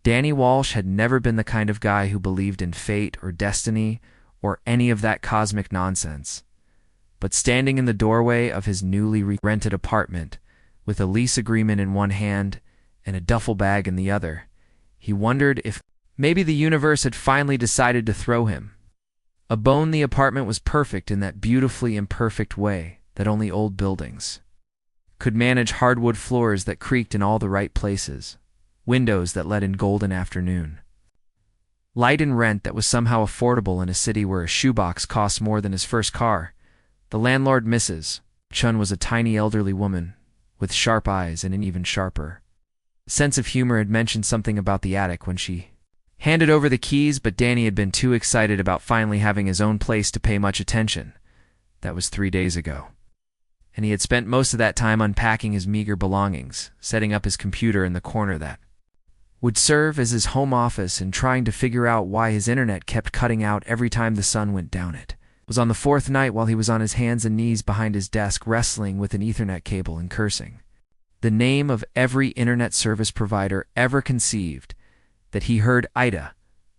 Danny Walsh had never been the kind of guy who believed in fate or destiny or any of that cosmic nonsense. But standing in the doorway of his newly rented apartment, with a lease agreement in one hand and a duffel bag in the other, he wondered if maybe the universe had finally decided to throw him a bone. The apartment was perfect in that beautifully imperfect way that only old buildings could manage: hardwood floors that creaked in all the right places, windows that let in golden afternoon, light and rent that was somehow affordable in a city where a shoebox cost more than his first car. The landlord, Mrs. Chun, was a tiny elderly woman with sharp eyes and an even sharper sense of humor. Had mentioned something about the attic when she handed over the keys, but Danny had been too excited about finally having his own place to pay much attention. That was 3 days ago, and he had spent most of that time unpacking his meager belongings, setting up his computer in the corner that would serve as his home office, and trying to figure out why his internet kept cutting out every time the sun went down. It was on the 4th night while he was on his hands and knees behind his desk wrestling with an Ethernet cable and cursing the name of every internet service provider ever conceived, that he heard Ida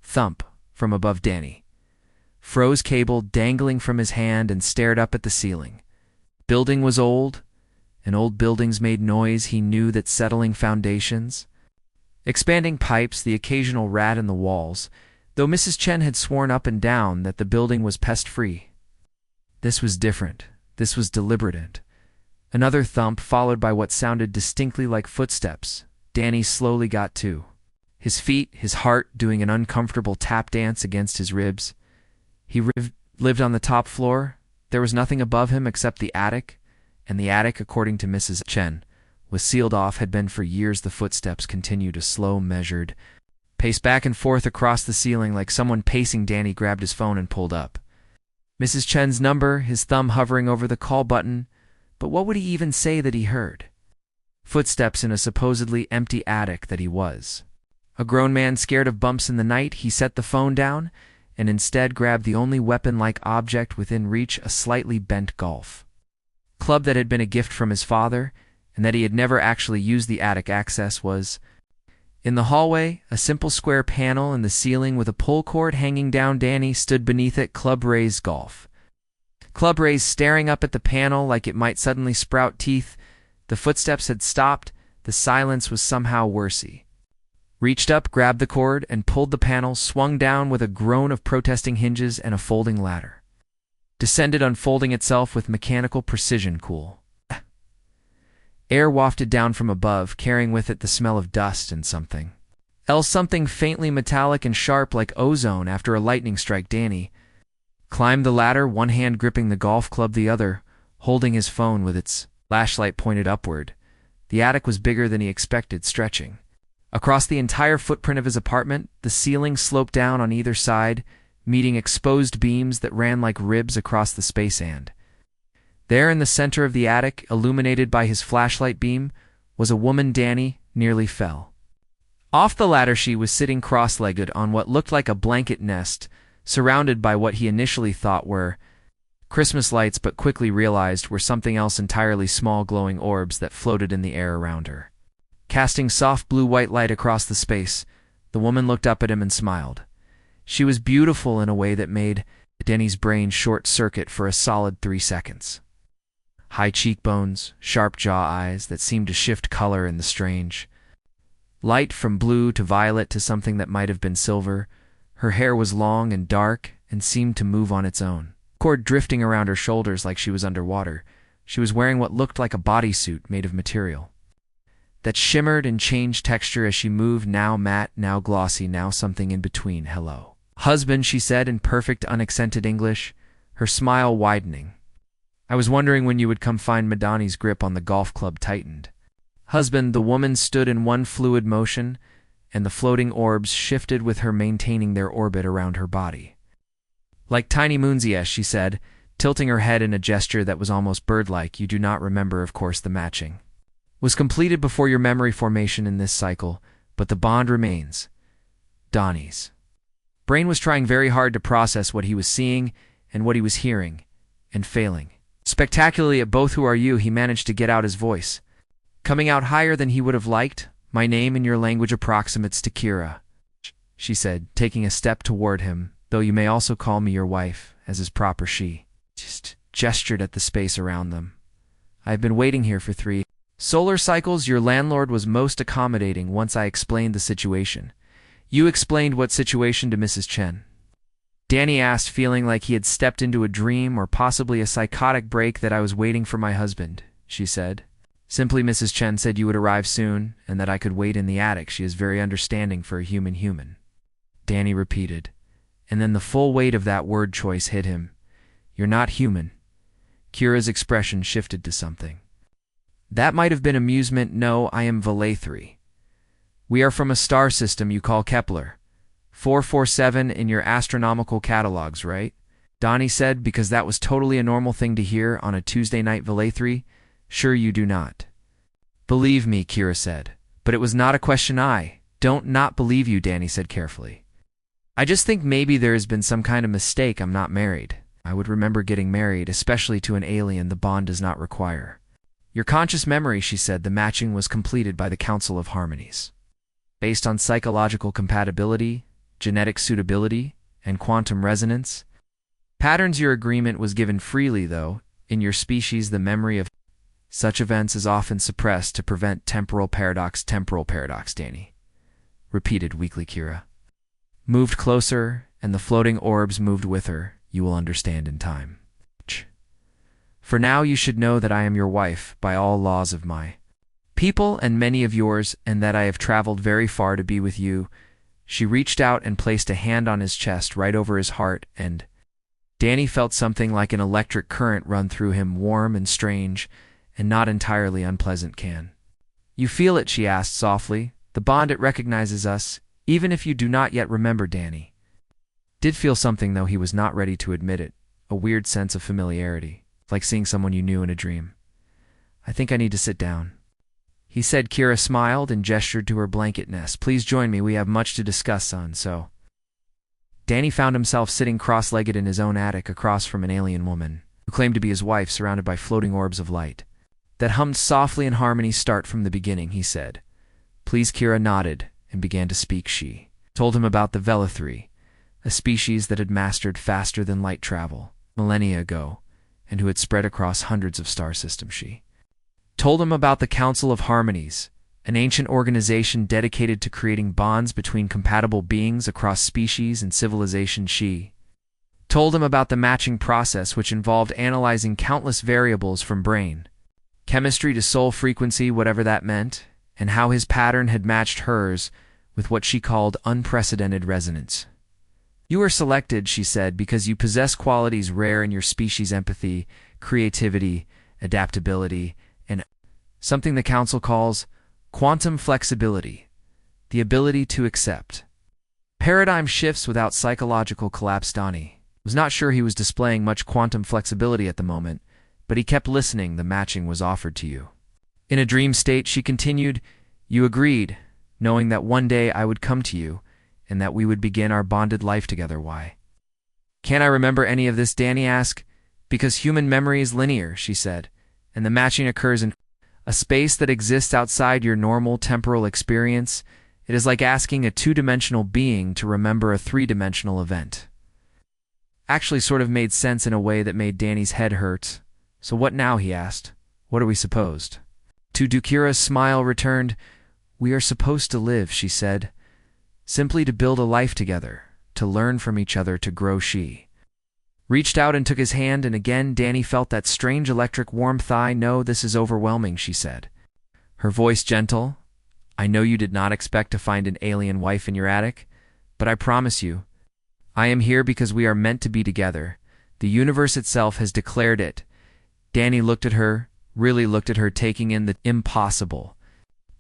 thump from above. Danny froze cable dangling from his hand and stared up at the ceiling. Building was old, and old buildings made noise. He knew that settling foundations, expanding pipes, the occasional rat in the walls, though Mrs. Chen had sworn up and down that the building was pest-free. This was different. This was deliberate. Another thump, followed by what sounded distinctly like footsteps. Danny slowly got to his feet, his heart doing an uncomfortable tap dance against his ribs. He lived on the top floor. There was nothing above him except the attic, and the attic, according to Mrs. Chen, was sealed off. Had been for years. The footsteps continued a slow, measured pace back and forth across the ceiling like someone pacing. Danny grabbed his phone and pulled up Mrs. Chen's number, his thumb hovering over the call button. But what would he even say that he heard? Footsteps in a supposedly empty attic that he was a grown man scared of bumps in the night. He set the phone down and instead grabbed the only weapon-like object within reach, a slightly bent golf club that had been a gift from his father and that he had never actually used. The attic access was in the hallway, a simple square panel in the ceiling with a pull cord hanging down. Danny stood beneath it, club raised, staring up at the panel like it might suddenly sprout teeth. The footsteps had stopped. The silence was somehow worsey. Reached up, grabbed the cord, and pulled the panel, swung down with a groan of protesting hinges and a folding ladder. Descended, unfolding itself with mechanical precision. Cool air wafted down from above, carrying with it the smell of dust and something else, something faintly metallic and sharp like ozone after a lightning strike. Danny climbed the ladder, one hand gripping the golf club, the other holding his phone with its flashlight pointed upward. The attic was bigger than he expected, stretching across the entire footprint of his apartment. The ceiling sloped down on either side, meeting exposed beams that ran like ribs across the space. And there in the center of the attic, illuminated by his flashlight beam, was a woman. Danny nearly fell off the ladder. She was sitting cross-legged on what looked like a blanket nest, surrounded by what he initially thought were Christmas lights, but quickly realized were something else entirely: small glowing orbs that floated in the air around her, casting soft blue-white light across the space. The woman looked up at him and smiled. She was beautiful in a way that made Danny's brain short-circuit for a solid 3 seconds. High cheekbones, sharp jaw, eyes that seemed to shift color in the strange light from blue to violet to something that might have been silver. Her hair was long and dark and seemed to move on its own, cord drifting around her shoulders like she was underwater. She was wearing what looked like a bodysuit made of material that shimmered and changed texture as she moved, now matte, now glossy, now something in between. "Hello, husband," she said in perfect unaccented English, her smile widening. "I was wondering when you would come." Find Madani's grip on the golf club tightened. "Husband." The woman stood in one fluid motion, and the floating orbs shifted with her, maintaining their orbit around her body. "Like tiny moons, yes," she said, tilting her head in a gesture that was almost bird-like. "You do not remember, of course. The matching was completed before your memory formation in this cycle, but the bond remains." Donnie's brain was trying very hard to process what he was seeing and what he was hearing, and failing spectacularly at both. "Who are you?" he managed to get out, his voice coming out higher than he would have liked, My name in your language approximates to Kira, she said, taking a step toward him, though you may also call me your wife, as is proper. She just gestured at the space around them. I have been waiting here for 3 solar cycles. Your landlord was most accommodating once I explained the situation. You explained what situation to Mrs. Chen? Danny asked, feeling like he had stepped into a dream or possibly a psychotic break. That I was waiting for my husband, she said. Simply, Mrs. Chen said you would arrive soon and that I could wait in the attic. She is very understanding for a human. Danny repeated, and then the full weight of that word choice hit him. You're not human. Kira's expression shifted to something. That might have been amusement. No, I am Valathri. We are from a star system you call Kepler. 447 in your astronomical catalogs, right? Donnie said, because that was totally a normal thing to hear on a Tuesday night. Valathri, sure you do not. Believe me, Kira said. But it was not a question. I don't not believe you, Danny said carefully. I just think maybe there has been some kind of mistake. I'm not married. I would remember getting married, especially to an alien the bond does not require. Your conscious memory, she said. The matching was completed by the Council of Harmonies. Based on psychological compatibility, genetic suitability, and quantum resonance. Patterns. Your agreement was given freely, though. In your species, the memory of such events is often suppressed to prevent temporal paradox. Temporal paradox, Danny repeated weakly. Kira moved closer, and the floating orbs moved with her. You will understand in time. For now you should know that I am your wife by all laws of my people and many of yours, and that I have traveled very far to be with you. She reached out and placed a hand on his chest right over his heart, and Danny felt something like an electric current run through him, warm and strange, and not entirely unpleasant. Can you feel it? She asked softly. The bond, it recognizes us, even if you do not yet remember. Danny did feel something, though he was not ready to admit it, a weird sense of familiarity, like seeing someone you knew in a dream. I think I need to sit down, he said. Kira smiled and gestured to her blanket nest. Please join me, we have much to discuss, son. So Danny found himself sitting cross-legged in his own attic across from an alien woman, who claimed to be his wife, surrounded by floating orbs of light that hummed softly in harmony. Start from the beginning, he said. Please. Kira nodded and began to speak. She told him about the Valathri, a species that had mastered faster than light travel millennia ago, and who had spread across hundreds of star systems. She told him about the Council of Harmonies, an ancient organization dedicated to creating bonds between compatible beings across species and civilization. She told him about the matching process, which involved analyzing countless variables from brain chemistry to soul frequency, whatever that meant, and how his pattern had matched hers with what she called unprecedented resonance. You were selected, she said, because you possess qualities rare in your species: empathy, creativity, adaptability, and something the Council calls quantum flexibility, the ability to accept paradigm shifts without psychological collapse. Donnie was not sure he was displaying much quantum flexibility at the moment, but he kept listening. The matching was offered to you in a dream state, she continued. You agreed, knowing that one day I would come to you, and that we would begin our bonded life together. Why can't I remember any of this? Danny asked. Because human memory is linear, she said, and the matching occurs in a space that exists outside your normal temporal experience. It is like asking a two-dimensional being to remember a three-dimensional event. Actually sort of made sense in a way that made Danny's head hurt. So what now, he asked. What are we supposed to do? Kira's smile returned. We are supposed to live, she said. Simply to build a life together, to learn from each other, to grow. She reached out and took his hand, and again Danny felt that strange electric warmth. I know this is overwhelming, she said, her voice gentle. I know you did not expect to find an alien wife in your attic, but I promise you, I am here because we are meant to be together. The universe itself has declared it. Danny looked at her, really looked at her, taking in the impossible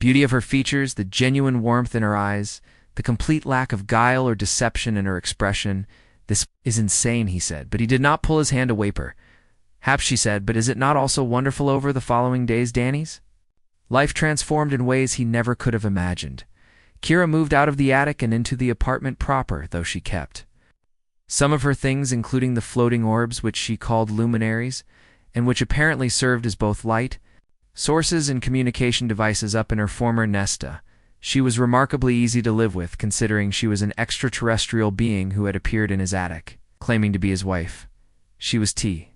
beauty of her features, the genuine warmth in her eyes, the complete lack of guile or deception in her expression. This is insane, he said, but he did not pull his hand away. Perhaps, she said, but is it not also wonderful? Over the following days, Danny's life transformed in ways he never could have imagined. Kira moved out of the attic and into the apartment proper, though she kept some of her things, including the floating orbs, which she called luminaries, and which apparently served as both light sources and communication devices, up in her former nesta, She was remarkably easy to live with, considering she was an extraterrestrial being who had appeared in his attic, claiming to be his wife. She was T.